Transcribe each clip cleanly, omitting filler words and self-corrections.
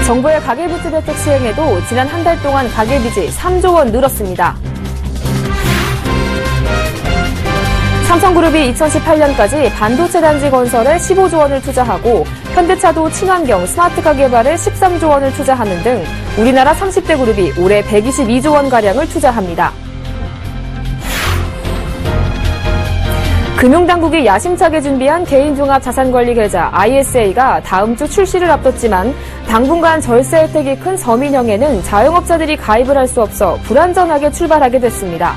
정부의 가계부채 대책 시행에도 지난 한 달 동안 가계빚이 3조 원 늘었습니다. 삼성그룹이 2018년까지 반도체 단지 건설에 15조 원을 투자하고 현대차도 친환경 스마트카 개발에 13조 원을 투자하는 등 우리나라 30대 그룹이 올해 122조 원가량을 투자합니다. 금융당국이 야심차게 준비한 개인종합자산관리계좌 ISA가 다음 주 출시를 앞뒀지만 당분간 절세 혜택이 큰 서민형에는 자영업자들이 가입을 할 수 없어 불안전하게 출발하게 됐습니다.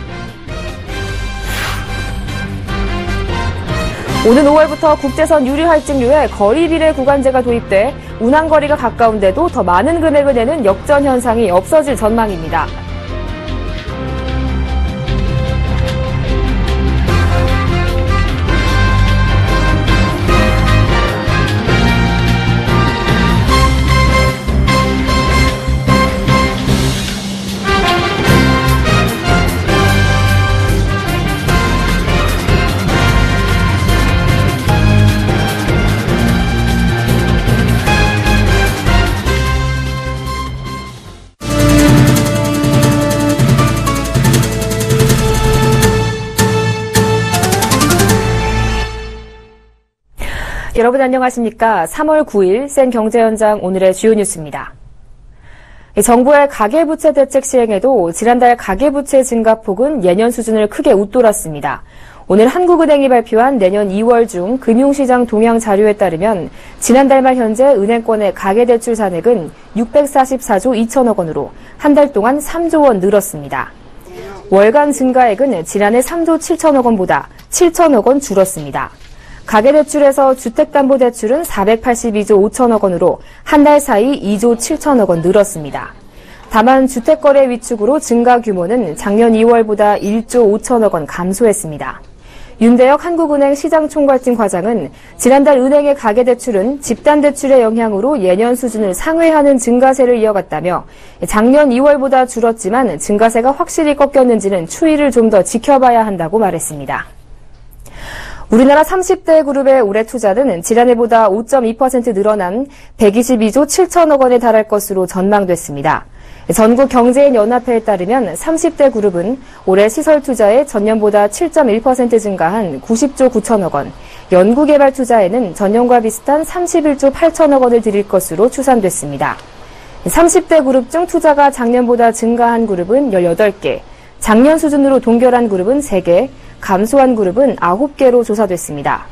오는 5월부터 국제선 유류 할증료에 거리 비례 구간제가 도입돼 운항거리가 가까운데도 더 많은 금액을 내는 역전 현상이 없어질 전망입니다. 여러분 안녕하십니까? 3월 9일 센 경제현장 오늘의 주요 뉴스입니다. 정부의 가계부채 대책 시행에도 지난달 가계부채 증가폭은 예년 수준을 크게 웃돌았습니다. 오늘 한국은행이 발표한 내년 2월 중 금융시장 동향 자료에 따르면 지난달 말 현재 은행권의 가계대출 잔액은 644조 2천억 원으로 한 달 동안 3조 원 늘었습니다. 월간 증가액은 지난해 3조 7천억 원보다 7천억 원 줄었습니다. 가계대출에서 주택담보대출은 482조 5천억 원으로 한 달 사이 2조 7천억 원 늘었습니다. 다만 주택거래 위축으로 증가 규모는 작년 2월보다 1조 5천억 원 감소했습니다. 윤대혁 한국은행 시장총괄팀 과장은 지난달 은행의 가계대출은 집단대출의 영향으로 예년 수준을 상회하는 증가세를 이어갔다며 작년 2월보다 줄었지만 증가세가 확실히 꺾였는지는 추이를 좀 더 지켜봐야 한다고 말했습니다. 우리나라 30대 그룹의 올해 투자는 지난해보다 5.2% 늘어난 122조 7천억 원에 달할 것으로 전망됐습니다. 전국경제인연합회에 따르면 30대 그룹은 올해 시설 투자에 전년보다 7.1% 증가한 90조 9천억 원, 연구개발 투자에는 전년과 비슷한 31조 8천억 원을 들일 것으로 추산됐습니다. 30대 그룹 중 투자가 작년보다 증가한 그룹은 18개, 작년 수준으로 동결한 그룹은 3개, 감소한 그룹은 9개로 조사됐습니다.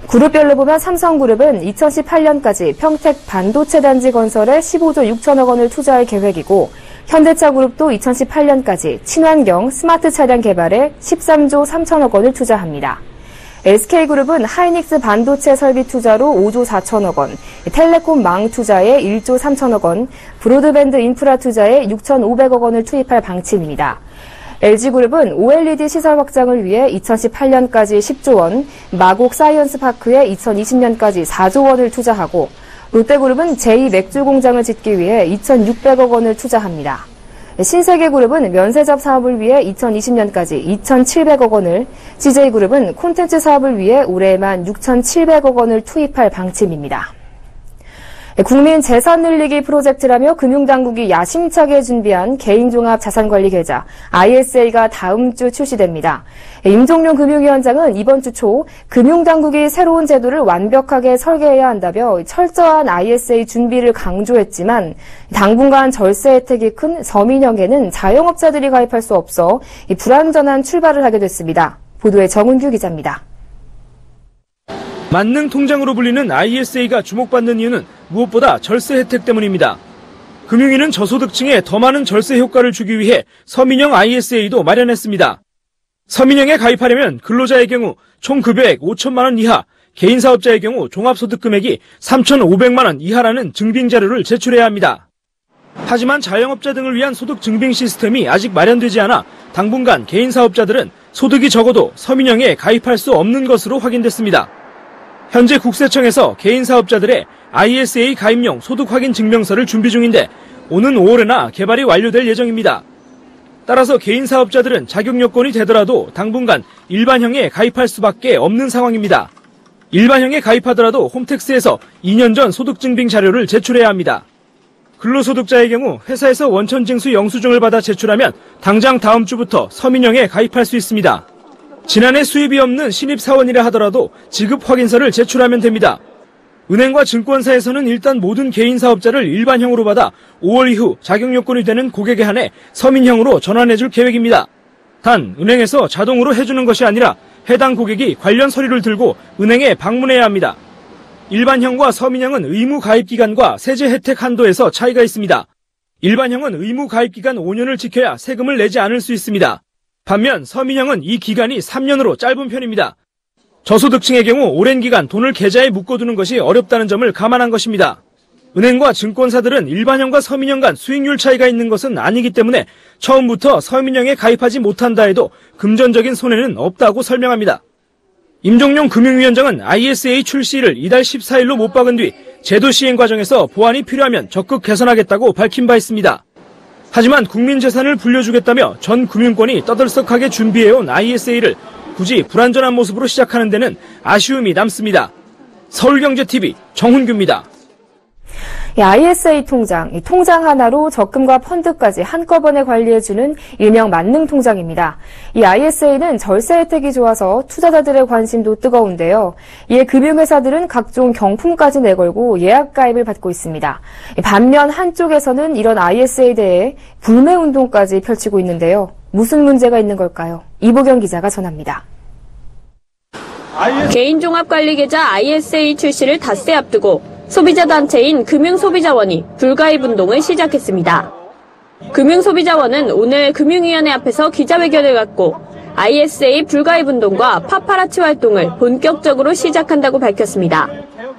그룹별로 보면 삼성그룹은 2018년까지 평택 반도체 단지 건설에 15조 6천억 원을 투자할 계획이고 현대차그룹도 2018년까지 친환경 스마트 차량 개발에 13조 3천억 원을 투자합니다. SK그룹은 하이닉스 반도체 설비 투자로 5조 4천억 원, 텔레콤 망 투자에 1조 3천억 원, 브로드밴드 인프라 투자에 6,500억 원을 투입할 방침입니다. LG그룹은 OLED 시설 확장을 위해 2018년까지 10조 원, 마곡 사이언스파크에 2020년까지 4조 원을 투자하고 롯데그룹은 제2맥주 공장을 짓기 위해 2,600억 원을 투자합니다. 신세계그룹은 면세점 사업을 위해 2020년까지 2,700억 원을, CJ그룹은 콘텐츠 사업을 위해 올해에만 6,700억 원을 투입할 방침입니다. 국민 재산 늘리기 프로젝트라며 금융당국이 야심차게 준비한 개인종합자산관리계좌 ISA가 다음 주 출시됩니다. 임종룡 금융위원장은 이번 주 초 금융당국이 새로운 제도를 완벽하게 설계해야 한다며 철저한 ISA 준비를 강조했지만 당분간 절세 혜택이 큰 서민형에는 자영업자들이 가입할 수 없어 불안전한 출발을 하게 됐습니다. 보도에 정은규 기자입니다. 만능 통장으로 불리는 ISA가 주목받는 이유는 무엇보다 절세 혜택 때문입니다. 금융위는 저소득층에 더 많은 절세 효과를 주기 위해 서민형 ISA도 마련했습니다. 서민형에 가입하려면 근로자의 경우 총 급여액 5천만 원 이하, 개인 사업자의 경우 종합소득 금액이 3,500만 원 이하라는 증빙 자료를 제출해야 합니다. 하지만 자영업자 등을 위한 소득 증빙 시스템이 아직 마련되지 않아 당분간 개인 사업자들은 소득이 적어도 서민형에 가입할 수 없는 것으로 확인됐습니다. 현재 국세청에서 개인 사업자들의 ISA 가입용 소득 확인 증명서를 준비 중인데 오는 5월에나 개발이 완료될 예정입니다. 따라서 개인 사업자들은 자격 요건이 되더라도 당분간 일반형에 가입할 수밖에 없는 상황입니다. 일반형에 가입하더라도 홈택스에서 2년 전 소득증빙 자료를 제출해야 합니다. 근로소득자의 경우 회사에서 원천징수 영수증을 받아 제출하면 당장 다음 주부터 서민형에 가입할 수 있습니다. 지난해 수입이 없는 신입사원이라 하더라도 지급 확인서를 제출하면 됩니다. 은행과 증권사에서는 일단 모든 개인 사업자를 일반형으로 받아 5월 이후 자격 요건이 되는 고객에 한해 서민형으로 전환해줄 계획입니다. 단 은행에서 자동으로 해주는 것이 아니라 해당 고객이 관련 서류를 들고 은행에 방문해야 합니다. 일반형과 서민형은 의무 가입 기간과 세제 혜택 한도에서 차이가 있습니다. 일반형은 의무 가입 기간 5년을 지켜야 세금을 내지 않을 수 있습니다. 반면 서민형은 이 기간이 3년으로 짧은 편입니다. 저소득층의 경우 오랜 기간 돈을 계좌에 묶어두는 것이 어렵다는 점을 감안한 것입니다. 은행과 증권사들은 일반형과 서민형 간 수익률 차이가 있는 것은 아니기 때문에 처음부터 서민형에 가입하지 못한다 해도 금전적인 손해는 없다고 설명합니다. 임종용 금융위원장은 ISA 출시를 이달 14일로 못 박은 뒤 제도 시행 과정에서 보완이 필요하면 적극 개선하겠다고 밝힌 바 있습니다. 하지만 국민재산을 불려주겠다며 전 금융권이 떠들썩하게 준비해온 ISA를 굳이 불완전한 모습으로 시작하는 데는 아쉬움이 남습니다. 서울경제TV 정훈규입니다. ISA 통장, 이 통장 하나로 적금과 펀드까지 한꺼번에 관리해주는 일명 만능 통장입니다. 이 ISA는 절세 혜택이 좋아서 투자자들의 관심도 뜨거운데요. 이에 금융회사들은 각종 경품까지 내걸고 예약 가입을 받고 있습니다. 반면 한쪽에서는 이런 ISA에 대해 불매운동까지 펼치고 있는데요. 무슨 문제가 있는 걸까요? 이보경 기자가 전합니다. 개인종합관리계좌 ISA 출시를 닷새 앞두고 소비자단체인 금융소비자원이 불가입 운동을 시작했습니다. 금융소비자원은 오늘 금융위원회 앞에서 기자회견을 갖고 ISA 불가입 운동과 파파라치 활동을 본격적으로 시작한다고 밝혔습니다.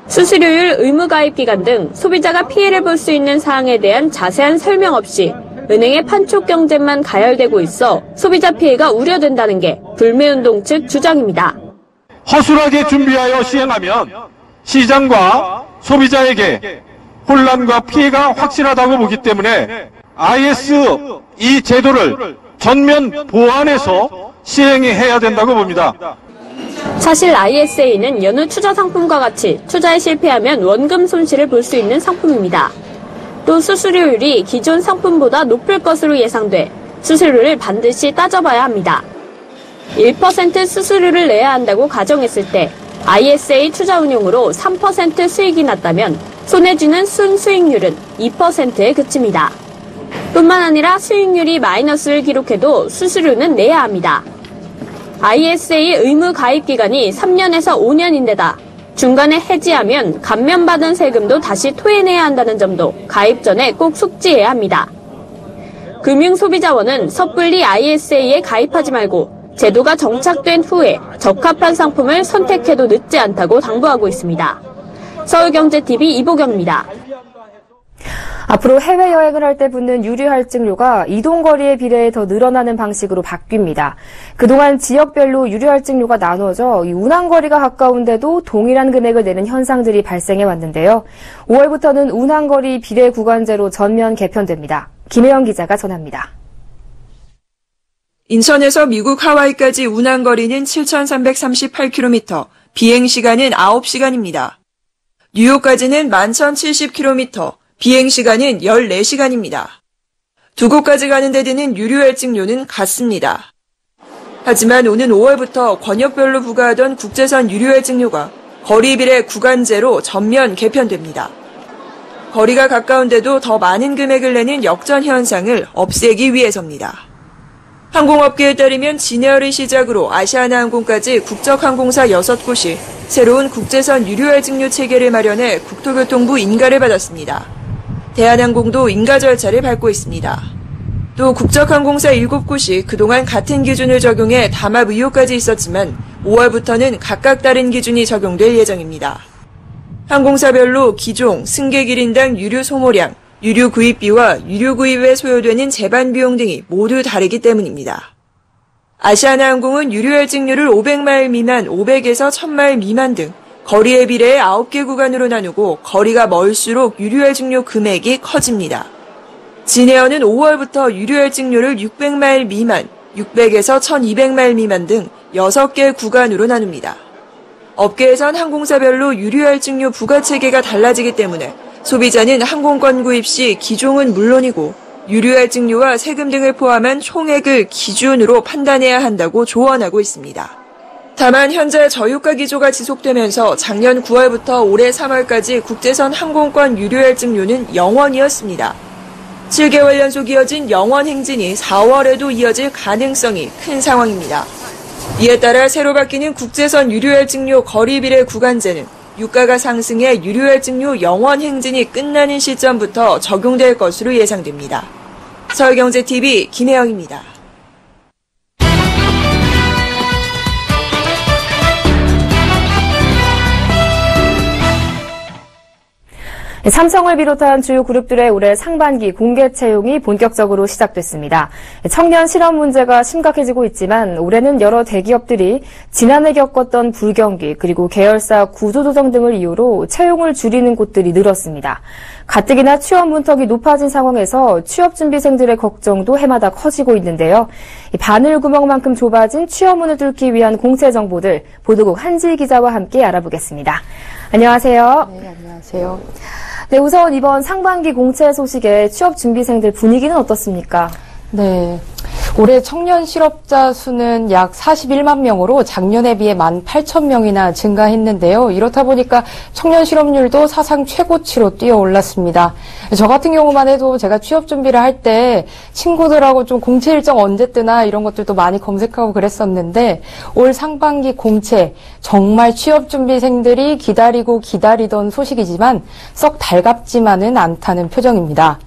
수수료율, 의무가입 기간 등 소비자가 피해를 볼 수 있는 사항에 대한 자세한 설명 없이 은행의 판촉 경쟁만 가열되고 있어 소비자 피해가 우려된다는 게 불매운동 측 주장입니다. 허술하게 준비하여 시행하면 시장과 소비자에게 혼란과 피해가 확실하다고 보기 때문에 이 제도를 전면 보완해서 시행해야 된다고 봅니다. 사실 ISA는 여느 투자 상품과 같이 투자에 실패하면 원금 손실을 볼 수 있는 상품입니다. 또 수수료율이 기존 상품보다 높을 것으로 예상돼 수수료를 반드시 따져봐야 합니다. 1% 수수료를 내야 한다고 가정했을 때 ISA 투자 운용으로 3% 수익이 났다면 손해지는 순수익률은 2%에 그칩니다. 뿐만 아니라 수익률이 마이너스를 기록해도 수수료는 내야 합니다. ISA 의무 가입 기간이 3년에서 5년인데다 중간에 해지하면 감면받은 세금도 다시 토해내야 한다는 점도 가입 전에 꼭 숙지해야 합니다. 금융소비자원은 섣불리 ISA에 가입하지 말고 제도가 정착된 후에 적합한 상품을 선택해도 늦지 않다고 당부하고 있습니다. 서울경제TV 이보경입니다. 앞으로 해외여행을 할 때 붙는 유류 할증료가 이동거리에 비례해 더 늘어나는 방식으로 바뀝니다. 그동안 지역별로 유류 할증료가 나눠져 운항거리가 가까운데도 동일한 금액을 내는 현상들이 발생해 왔는데요. 5월부터는 운항거리 비례 구간제로 전면 개편됩니다. 김혜영 기자가 전합니다. 인천에서 미국 하와이까지 운항거리는 7,338km, 비행시간은 9시간입니다. 뉴욕까지는 11,070km, 비행시간은 14시간입니다. 두 곳까지 가는 데 드는 유류할증료는 같습니다. 하지만 오는 5월부터 권역별로 부과하던 국제선 유류할증료가 거리비례 구간제로 전면 개편됩니다. 거리가 가까운데도 더 많은 금액을 내는 역전 현상을 없애기 위해서입니다. 항공업계에 따르면 진에어를 시작으로 아시아나항공까지 국적항공사 6곳이 새로운 국제선 유류할증료 체계를 마련해 국토교통부 인가를 받았습니다. 대한항공도 인가 절차를 밟고 있습니다. 또 국적항공사 7곳이 그동안 같은 기준을 적용해 담합 의혹까지 있었지만 5월부터는 각각 다른 기준이 적용될 예정입니다. 항공사별로 기종, 승객 1인당 유류 소모량, 유류 구입비와 유류 구입에 소요되는 제반 비용 등이 모두 다르기 때문입니다. 아시아나항공은 유류할증료를 500마일 미만, 500에서 1000마일 미만 등 거리에 비례해 9개 구간으로 나누고 거리가 멀수록 유류할증료 금액이 커집니다. 진에어는 5월부터 유류할증료를 600마일 미만, 600에서 1200마일 미만 등 6개 구간으로 나눕니다. 업계에선 항공사별로 유류할증료 부과 체계가 달라지기 때문에 소비자는 항공권 구입 시 기종은 물론이고 유류할증료와 세금 등을 포함한 총액을 기준으로 판단해야 한다고 조언하고 있습니다. 다만 현재 저유가 기조가 지속되면서 작년 9월부터 올해 3월까지 국제선 항공권 유류할증료는 0원이었습니다. 7개월 연속 이어진 0원 행진이 4월에도 이어질 가능성이 큰 상황입니다. 이에 따라 새로 바뀌는 국제선 유류할증료 거리비례 구간제는 유가가 상승해 유류할증료 0원 행진이 끝나는 시점부터 적용될 것으로 예상됩니다. 서울경제TV 김혜영입니다. 삼성을 비롯한 주요 그룹들의 올해 상반기 공개 채용이 본격적으로 시작됐습니다. 청년 실업 문제가 심각해지고 있지만 올해는 여러 대기업들이 지난해 겪었던 불경기 그리고 계열사 구조조정 등을 이유로 채용을 줄이는 곳들이 늘었습니다. 가뜩이나 취업 문턱이 높아진 상황에서 취업준비생들의 걱정도 해마다 커지고 있는데요. 바늘구멍만큼 좁아진 취업문을 뚫기 위한 공채 정보들 보도국 한지희 기자와 함께 알아보겠습니다. 안녕하세요. 네, 안녕하세요. 네, 우선 이번 상반기 공채 소식에 취업준비생들 분위기는 어떻습니까? 네. 올해 청년 실업자 수는 약 41만 명으로 작년에 비해 18,000명이나 증가했는데요. 이렇다 보니까 청년 실업률도 사상 최고치로 뛰어올랐습니다. 저 같은 경우만 해도 제가 취업 준비를 할 때 친구들하고 좀 공채 일정 언제 뜨나 이런 것들도 많이 검색하고 그랬었는데 올 상반기 공채 정말 취업 준비생들이 기다리던 소식이지만 썩 달갑지만은 않다는 표정입니다.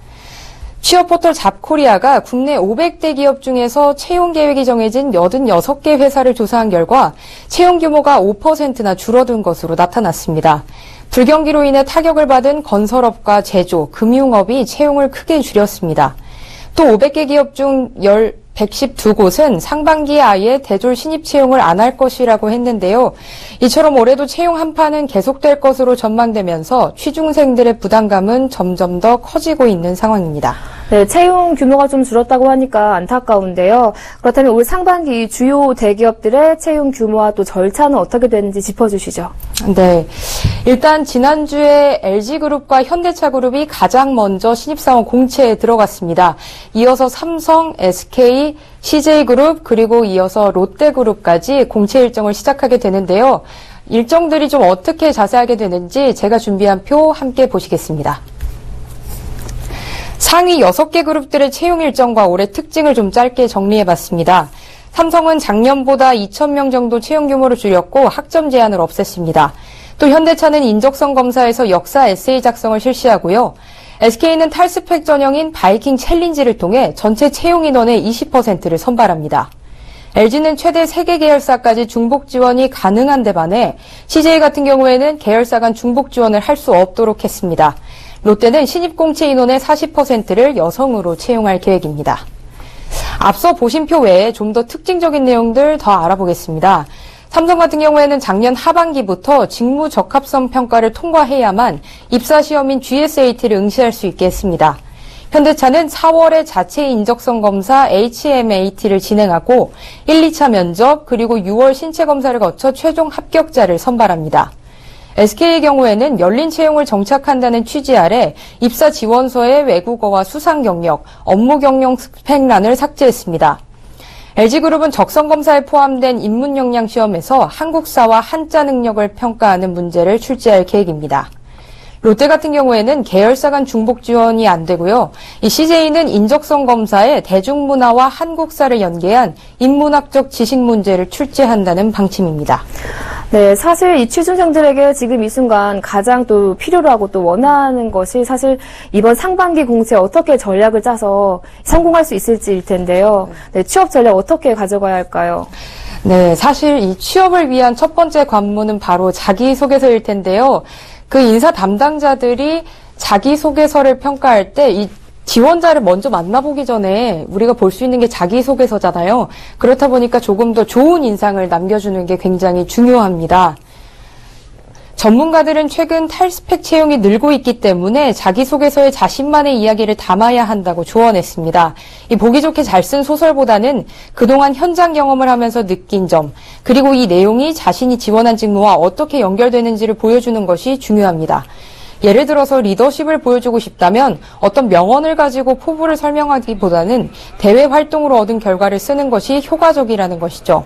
취업 포털 잡코리아가 국내 500대 기업 중에서 채용 계획이 정해진 86개 회사를 조사한 결과 채용 규모가 5%나 줄어든 것으로 나타났습니다. 불경기로 인해 타격을 받은 건설업과 제조, 금융업이 채용을 크게 줄였습니다. 또 500개 기업 중 112곳은 상반기에 아예 대졸 신입 채용을 안 할 것이라고 했는데요. 이처럼 올해도 채용 한파는 계속될 것으로 전망되면서 취중생들의 부담감은 점점 더 커지고 있는 상황입니다. 네, 채용 규모가 좀 줄었다고 하니까 안타까운데요. 그렇다면 올 상반기 주요 대기업들의 채용 규모와 또 절차는 어떻게 되는지 짚어주시죠. 네, 일단 지난주에 LG그룹과 현대차그룹이 가장 먼저 신입사원 공채에 들어갔습니다. 이어서 삼성, SK, CJ그룹 그리고 이어서 롯데그룹까지 공채 일정을 시작하게 되는데요. 일정들이 좀 어떻게 자세하게 되는지 제가 준비한 표 함께 보시겠습니다. 상위 6개 그룹들의 채용 일정과 올해 특징을 좀 짧게 정리해봤습니다. 삼성은 작년보다 2,000명 정도 채용 규모를 줄였고 학점 제한을 없앴습니다. 또 현대차는 인적성 검사에서 역사 에세이 작성을 실시하고요. SK는 탈스펙 전형인 바이킹 챌린지를 통해 전체 채용 인원의 20%를 선발합니다. LG는 최대 3개 계열사까지 중복 지원이 가능한 데 반해 CJ 같은 경우에는 계열사 간 중복 지원을 할 수 없도록 했습니다. 롯데는 신입 공채 인원의 40%를 여성으로 채용할 계획입니다. 앞서 보신 표 외에 좀 더 특징적인 내용들 더 알아보겠습니다. 삼성 같은 경우에는 작년 하반기부터 직무 적합성 평가를 통과해야만 입사 시험인 GSAT를 응시할 수 있게 했습니다. 현대차는 4월에 자체 인적성 검사 HMAT를 진행하고 1, 2차 면접 그리고 6월 신체 검사를 거쳐 최종 합격자를 선발합니다. SK의 경우에는 열린 채용을 정착한다는 취지 아래 입사 지원서에 외국어와 수상 경력, 업무 경력 스펙란을 삭제했습니다. LG그룹은 적성검사에 포함된 인문 역량 시험에서 한국사와 한자 능력을 평가하는 문제를 출제할 계획입니다. 롯데 같은 경우에는 계열사 간 중복 지원이 안 되고요. 이 CJ는 인적성 검사에 대중문화와 한국사를 연계한 인문학적 지식 문제를 출제한다는 방침입니다. 네, 사실 이 취준생들에게 지금 이 순간 가장 또 필요로 하고 또 원하는 것이 사실 이번 상반기 공채 어떻게 전략을 짜서 성공할 수 있을지일 텐데요. 네, 취업 전략 어떻게 가져가야 할까요? 네, 사실 이 취업을 위한 첫 번째 관문은 바로 자기소개서일 텐데요. 그 인사 담당자들이 자기소개서를 평가할 때 이 지원자를 먼저 만나보기 전에 우리가 볼 수 있는 게 자기소개서잖아요. 그렇다 보니까 조금 더 좋은 인상을 남겨주는 게 굉장히 중요합니다. 전문가들은 최근 탈스펙 채용이 늘고 있기 때문에 자기소개서에 자신만의 이야기를 담아야 한다고 조언했습니다. 이 보기 좋게 잘 쓴 소설보다는 그동안 현장 경험을 하면서 느낀 점, 그리고 이 내용이 자신이 지원한 직무와 어떻게 연결되는지를 보여주는 것이 중요합니다. 예를 들어서 리더십을 보여주고 싶다면 어떤 명언을 가지고 포부를 설명하기보다는 대외 활동으로 얻은 결과를 쓰는 것이 효과적이라는 것이죠.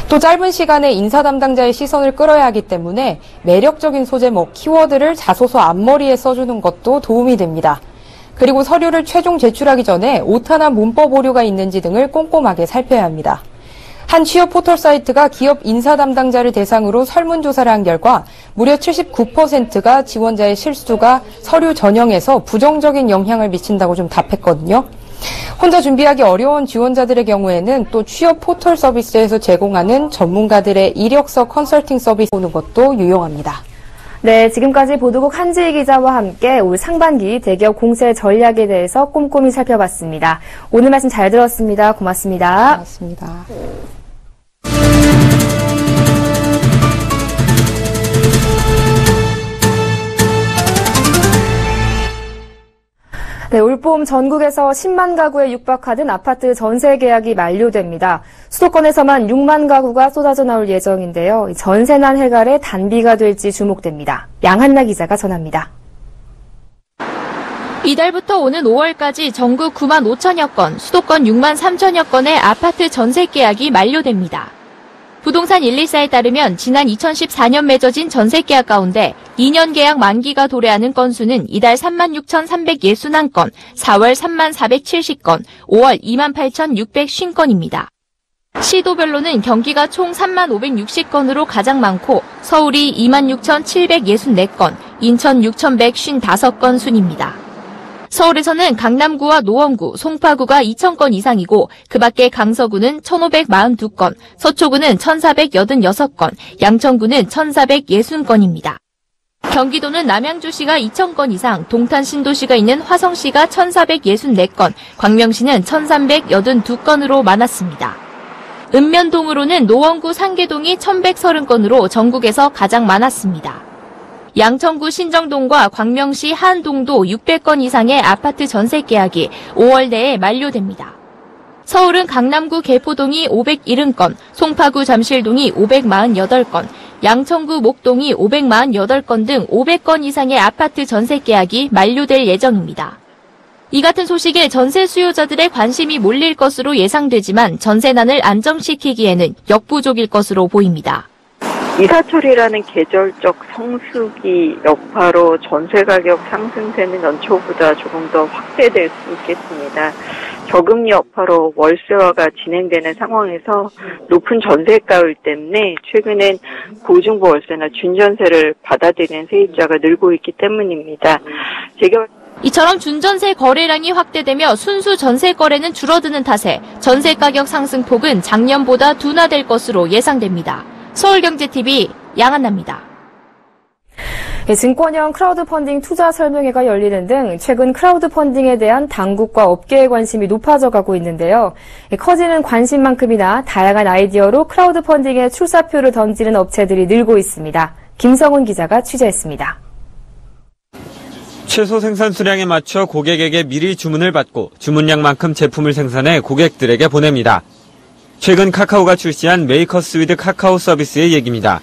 또 짧은 시간에 인사 담당자의 시선을 끌어야 하기 때문에 매력적인 소제목, 키워드를 자소서 앞머리에 써주는 것도 도움이 됩니다. 그리고 서류를 최종 제출하기 전에 오타나 문법 오류가 있는지 등을 꼼꼼하게 살펴야 합니다. 한 취업 포털 사이트가 기업 인사 담당자를 대상으로 설문조사를 한 결과 무려 79%가 지원자의 실수가 서류 전형에서 부정적인 영향을 미친다고 좀 답했거든요. 혼자 준비하기 어려운 지원자들의 경우에는 또 취업 포털 서비스에서 제공하는 전문가들의 이력서 컨설팅 서비스 보는 것도 유용합니다. 네, 지금까지 보도국 한지희 기자와 함께 올 상반기 대기업 공세 전략에 대해서 꼼꼼히 살펴봤습니다. 오늘 말씀 잘 들었습니다. 고맙습니다. 고맙습니다. 네, 올봄 전국에서 10만 가구에 육박하던 아파트 전세 계약이 만료됩니다. 수도권에서만 6만 가구가 쏟아져 나올 예정인데요. 전세난 해갈의 단비가 될지 주목됩니다. 양한나 기자가 전합니다. 이달부터 오는 5월까지 전국 9만 5천여 건, 수도권 6만 3천여 건의 아파트 전세 계약이 만료됩니다. 부동산 114에 따르면 지난 2014년 맺어진 전세 계약 가운데 2년 계약 만기가 도래하는 건수는 이달 36,361건, 4월 3470건, 5월 28,650건입니다. 시도별로는 경기가 총 3560건으로 가장 많고 서울이 26,764건, 인천 6,155건 순입니다. 서울에서는 강남구와 노원구, 송파구가 2,000건 이상이고 그 밖에 강서구는 1,542건, 서초구는 1,486건, 양천구는 1,460건입니다. 경기도는 남양주시가 2,000건 이상, 동탄 신도시가 있는 화성시가 1,464건, 광명시는 1,382건으로 많았습니다. 읍면동으로는 노원구 상계동이 1,130건으로 전국에서 가장 많았습니다. 양천구 신정동과 광명시 하안동도 600건 이상의 아파트 전세 계약이 5월 내에 만료됩니다. 서울은 강남구 개포동이 570건, 송파구 잠실동이 548건, 양천구 목동이 548건 등 500건 이상의 아파트 전세 계약이 만료될 예정입니다. 이 같은 소식에 전세 수요자들의 관심이 몰릴 것으로 예상되지만 전세난을 안정시키기에는 역부족일 것으로 보입니다. 이사철이라는 계절적 성수기 여파로 전세 가격 상승세는 연초보다 조금 더 확대될 수 있겠습니다. 저금리 여파로 월세화가 진행되는 상황에서 높은 전세가율 때문에 최근엔 고중부 월세나 준전세를 받아들이는 세입자가 늘고 있기 때문입니다. 이처럼 준전세 거래량이 확대되며 순수 전세 거래는 줄어드는 탓에 전세 가격 상승폭은 작년보다 둔화될 것으로 예상됩니다. 서울경제TV 양한나입니다. 증권형 크라우드 펀딩 투자 설명회가 열리는 등 최근 크라우드 펀딩에 대한 당국과 업계의 관심이 높아져 가고 있는데요. 커지는 관심만큼이나 다양한 아이디어로 크라우드 펀딩에 출사표를 던지는 업체들이 늘고 있습니다. 김성훈 기자가 취재했습니다. 최소 생산 수량에 맞춰 고객에게 미리 주문을 받고 주문량만큼 제품을 생산해 고객들에게 보냅니다. 최근 카카오가 출시한 메이커스 위드 카카오 서비스의 얘기입니다.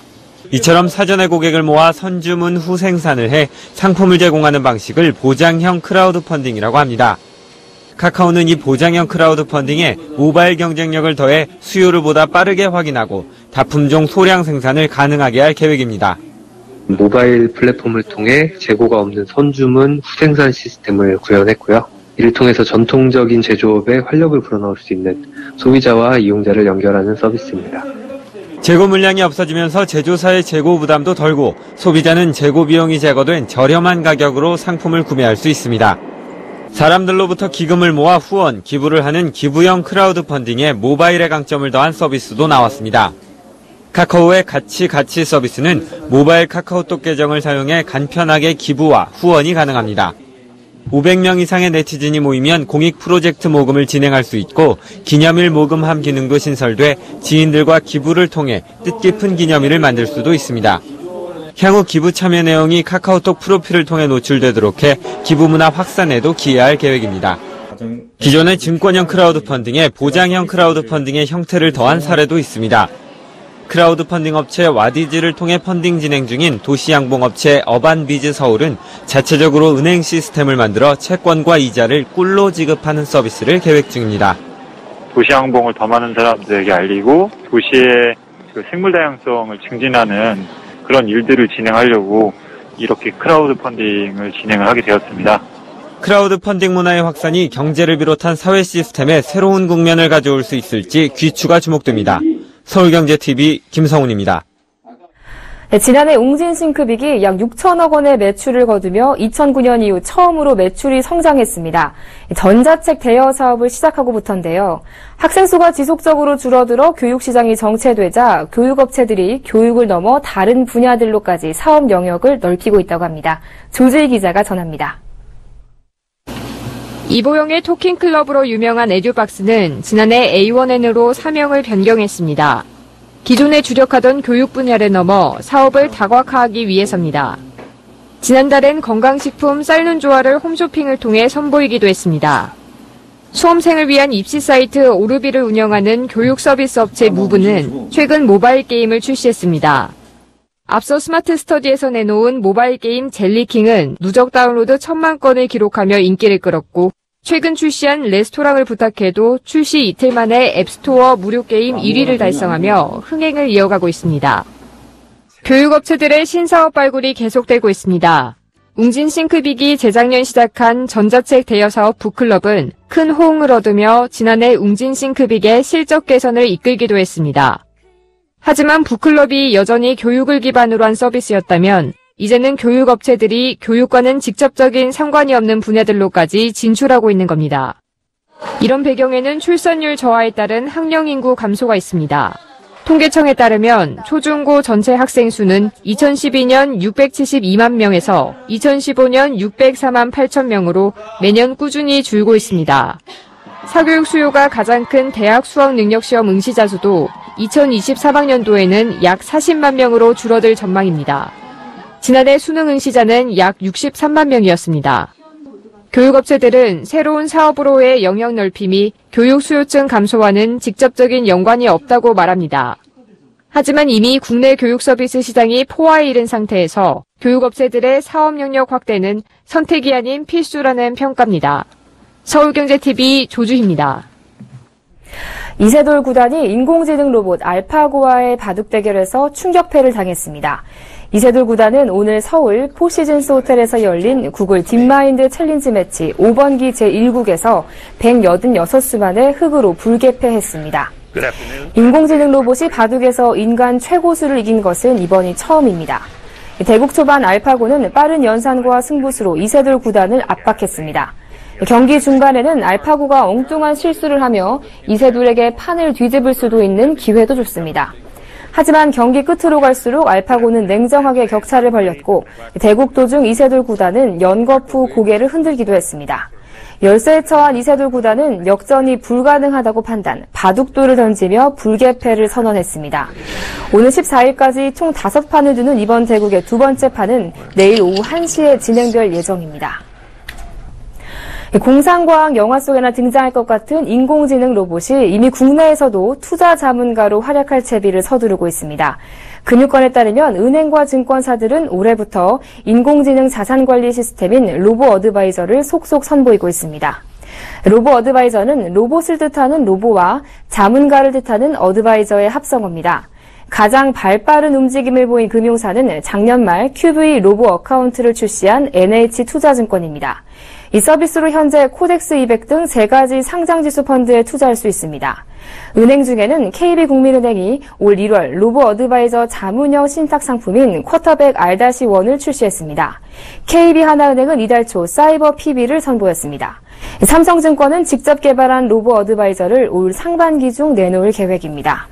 이처럼 사전에 고객을 모아 선주문 후 생산을 해 상품을 제공하는 방식을 보장형 크라우드 펀딩이라고 합니다. 카카오는 이 보장형 크라우드 펀딩에 모바일 경쟁력을 더해 수요를 보다 빠르게 확인하고 다품종 소량 생산을 가능하게 할 계획입니다. 모바일 플랫폼을 통해 재고가 없는 선주문 후 생산 시스템을 구현했고요. 이를 통해서 전통적인 제조업에 활력을 불어넣을 수 있는 소비자와 이용자를 연결하는 서비스입니다. 재고 물량이 없어지면서 제조사의 재고 부담도 덜고 소비자는 재고 비용이 제거된 저렴한 가격으로 상품을 구매할 수 있습니다. 사람들로부터 기금을 모아 후원, 기부를 하는 기부형 크라우드 펀딩에 모바일의 강점을 더한 서비스도 나왔습니다. 카카오의 같이 서비스는 모바일 카카오톡 계정을 사용해 간편하게 기부와 후원이 가능합니다. 500명 이상의 네티즌이 모이면 공익 프로젝트 모금을 진행할 수 있고 기념일 모금함 기능도 신설돼 지인들과 기부를 통해 뜻깊은 기념일을 만들 수도 있습니다. 향후 기부 참여 내용이 카카오톡 프로필을 통해 노출되도록 해 기부 문화 확산에도 기여할 계획입니다. 기존의 증권형 크라우드 펀딩에 보장형 크라우드 펀딩의 형태를 더한 사례도 있습니다. 크라우드 펀딩 업체 와디즈를 통해 펀딩 진행 중인 도시양봉업체 어반비즈 서울은 자체적으로 은행 시스템을 만들어 채권과 이자를 꿀로 지급하는 서비스를 계획 중입니다. 도시양봉을 더 많은 사람들에게 알리고 도시의 생물 다양성을 증진하는 그런 일들을 진행하려고 이렇게 크라우드 펀딩을 진행을 하게 되었습니다. 크라우드 펀딩 문화의 확산이 경제를 비롯한 사회 시스템에 새로운 국면을 가져올 수 있을지 귀추가 주목됩니다. 서울경제TV 김성훈입니다. 네, 지난해 웅진 싱크빅이 약 6천억 원의 매출을 거두며 2009년 이후 처음으로 매출이 성장했습니다. 전자책 대여 사업을 시작하고부터인데요. 학생 수가 지속적으로 줄어들어 교육시장이 정체되자 교육업체들이 교육을 넘어 다른 분야들로까지 사업 영역을 넓히고 있다고 합니다. 조주희 기자가 전합니다. 이보영의 토킹클럽으로 유명한 에듀박스는 지난해 A1N으로 사명을 변경했습니다. 기존에 주력하던 교육 분야를 넘어 사업을 다각화하기 위해서입니다. 지난달엔 건강식품 쌀눈조화를 홈쇼핑을 통해 선보이기도 했습니다. 수험생을 위한 입시 사이트 오르비를 운영하는 교육 서비스 업체 무브는 최근 모바일 게임을 출시했습니다. 앞서 스마트 스터디에서 내놓은 모바일 게임 젤리킹은 누적 다운로드 1,000만 건을 기록하며 인기를 끌었고 최근 출시한 레스토랑을 부탁해도 출시 이틀 만에 앱스토어 무료 게임 1위를 달성하며 흥행을 이어가고 있습니다. 교육업체들의 신사업 발굴이 계속되고 있습니다. 웅진 싱크빅이 재작년 시작한 전자책 대여 사업 북클럽은 큰 호응을 얻으며 지난해 웅진 싱크빅의 실적 개선을 이끌기도 했습니다. 하지만 북클럽이 여전히 교육을 기반으로 한 서비스였다면 이제는 교육업체들이 교육과는 직접적인 상관이 없는 분야들로까지 진출하고 있는 겁니다. 이런 배경에는 출산율 저하에 따른 학령 인구 감소가 있습니다. 통계청에 따르면 초중고 전체 학생 수는 2012년 672만 명에서 2015년 604만 8천 명으로 매년 꾸준히 줄고 있습니다. 사교육 수요가 가장 큰 대학 수학 능력 시험 응시자 수도 2023학년도에는 약 40만 명으로 줄어들 전망입니다. 지난해 수능 응시자는 약 63만 명이었습니다. 교육업체들은 새로운 사업으로의 영역 넓힘이 교육 수요층 감소와는 직접적인 연관이 없다고 말합니다. 하지만 이미 국내 교육 서비스 시장이 포화에 이른 상태에서 교육업체들의 사업 영역 확대는 선택이 아닌 필수라는 평가입니다. 서울경제TV 조주희입니다. 이세돌 구단이 인공지능 로봇 알파고와의 바둑 대결에서 충격패를 당했습니다. 이세돌 구단은 오늘 서울 포시즌스 호텔에서 열린 구글 딥마인드 챌린지 매치 5번기 제1국에서 186수 만에 흑으로 불개패했습니다. 인공지능 로봇이 바둑에서 인간 최고수를 이긴 것은 이번이 처음입니다. 대국 초반 알파고는 빠른 연산과 승부수로 이세돌 구단을 압박했습니다. 경기 중반에는 알파고가 엉뚱한 실수를 하며 이세돌에게 판을 뒤집을 수도 있는 기회도 줬습니다. 하지만 경기 끝으로 갈수록 알파고는 냉정하게 격차를 벌렸고 대국 도중 이세돌 구단은 연겁 후 고개를 흔들기도 했습니다. 열세에 처한 이세돌 구단은 역전이 불가능하다고 판단, 바둑돌을 던지며 불개패를 선언했습니다. 오늘 14일까지 총 5판을 두는 이번 대국의 두 번째 판은 내일 오후 1시에 진행될 예정입니다. 공상과학 영화 속에나 등장할 것 같은 인공지능 로봇이 이미 국내에서도 투자 자문가로 활약할 채비를 서두르고 있습니다. 금융권에 따르면 은행과 증권사들은 올해부터 인공지능 자산관리 시스템인 로보 어드바이저를 속속 선보이고 있습니다. 로보 어드바이저는 로봇을 뜻하는 로보와 자문가를 뜻하는 어드바이저의 합성어입니다. 가장 발빠른 움직임을 보인 금융사는 작년 말 QV 로보 어카운트를 출시한 NH투자증권입니다. 이 서비스로 현재 코덱스 200 등 3가지 상장지수 펀드에 투자할 수 있습니다. 은행 중에는 KB국민은행이 올 1월 로보 어드바이저 자문형 신탁 상품인 쿼터백 R-1을 출시했습니다. KB하나은행은 이달 초 사이버 PB를 선보였습니다. 삼성증권은 직접 개발한 로보 어드바이저를 올 상반기 중 내놓을 계획입니다.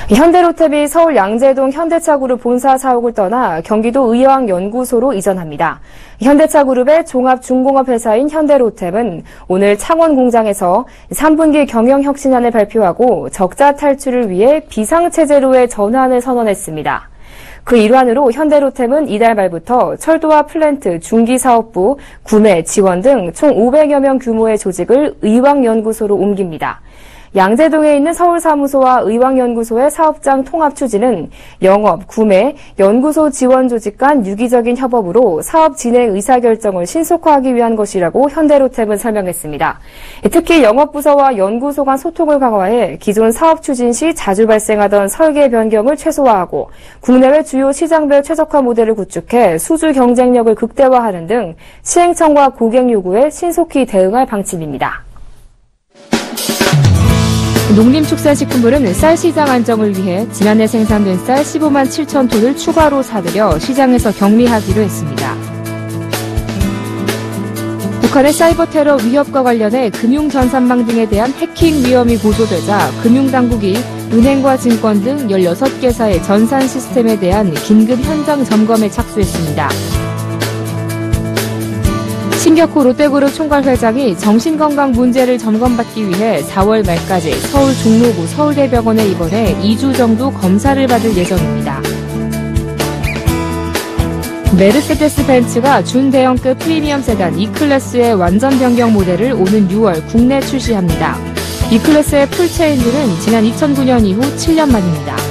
현대로템이 서울 양재동 현대차그룹 본사 사옥을 떠나 경기도 의왕연구소로 이전합니다. 현대차그룹의 종합중공업회사인 현대로템은 오늘 창원 공장에서 3분기 경영혁신안을 발표하고 적자 탈출을 위해 비상체제로의 전환을 선언했습니다. 그 일환으로 현대로템은 이달 말부터 철도와 플랜트, 중기사업부, 구매, 지원 등 총 500여 명 규모의 조직을 의왕연구소로 옮깁니다. 양재동에 있는 서울사무소와 의왕연구소의 사업장 통합 추진은 영업, 구매, 연구소 지원 조직 간 유기적인 협업으로 사업 진행 의사결정을 신속화하기 위한 것이라고 현대로템은 설명했습니다. 특히 영업부서와 연구소 간 소통을 강화해 기존 사업 추진 시 자주 발생하던 설계 변경을 최소화하고 국내외 주요 시장별 최적화 모델을 구축해 수주 경쟁력을 극대화하는 등 시행청과 고객 요구에 신속히 대응할 방침입니다. 농림축산식품부는 쌀 시장 안정을 위해 지난해 생산된 쌀 15만 7천 톤을 추가로 사들여 시장에서 격리하기로 했습니다. 북한의 사이버 테러 위협과 관련해 금융전산망 등에 대한 해킹 위험이 고조되자 금융당국이 은행과 증권 등 16개사의 전산 시스템에 대한 긴급 현장 점검에 착수했습니다. 신격호 롯데그룹 총괄 회장이 정신건강 문제를 점검받기 위해 4월 말까지 서울 종로구 서울대병원에 입원해 2주 정도 검사를 받을 예정입니다. 메르세데스 벤츠가 준대형급 프리미엄 세단 E클래스의 완전 변경 모델을 오는 6월 국내 출시합니다. E클래스의 풀체인지는 지난 2009년 이후 7년 만입니다.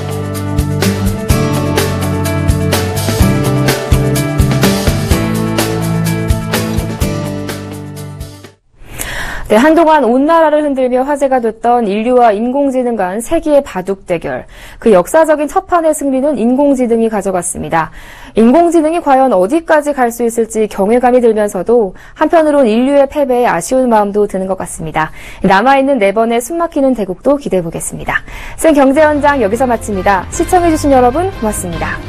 네, 한동안 온 나라를 흔들며 화제가 됐던 인류와 인공지능 간 세기의 바둑 대결. 그 역사적인 첫 판의 승리는 인공지능이 가져갔습니다. 인공지능이 과연 어디까지 갈 수 있을지 경외감이 들면서도 한편으론 인류의 패배에 아쉬운 마음도 드는 것 같습니다. 남아있는 4번의 숨막히는 대국도 기대해보겠습니다. 생 경제 현장 여기서 마칩니다. 시청해주신 여러분 고맙습니다.